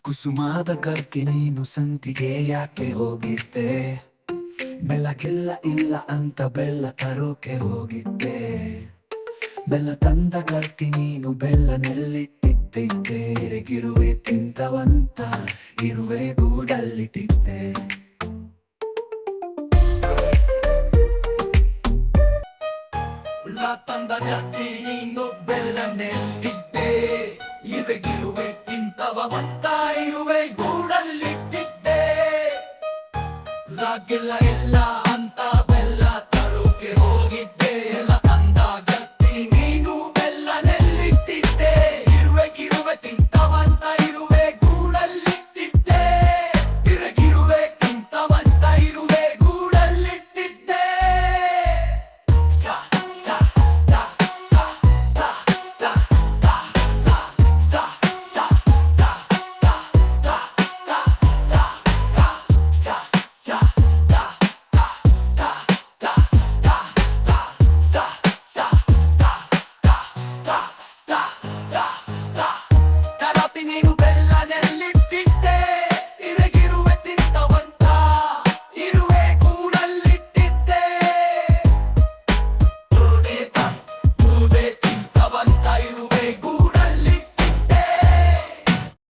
ಕುಸುಮಾದ ಕರ್ತಿ ನೀನು ಸಂತಿಗೆ ಯಾಕೆ ಹೋಗಿದ್ದೆ? ಬೆಳಗಿಲ್ಲ ಇಲ್ಲ ಅಂತ ಬೆಲ್ಲ ತರೋಕೆ ಹೋಗಿದ್ದೆ. ಬೆಲ್ಲ ತಂದ ಕರ್ತಿ ನೀನು ಬೆಲ್ಲನೆಲ್ಲಿಟ್ಟಿದ್ದೆ? ಇರುವೆ ತಿಂತವಂತ ಇರುವೆ ಗೂಡಲ್ಲಿಟ್ಟಿದ್ದೆ. ಬೆಲ್ಲ ತಂದ ಕರ್ತಿ ನೀನು ಬೆಲ್ಲನೆಲ್ಲಿಟ್ಟೆ, ಇರುವೆ ತಿಂತವಂತ ಇರುವೆ ಗೂಡಲ್ಲಿಟ್ಟಿದ್ದೆ. ರಾಗಿಲ್ಲ ಎಲ್ಲ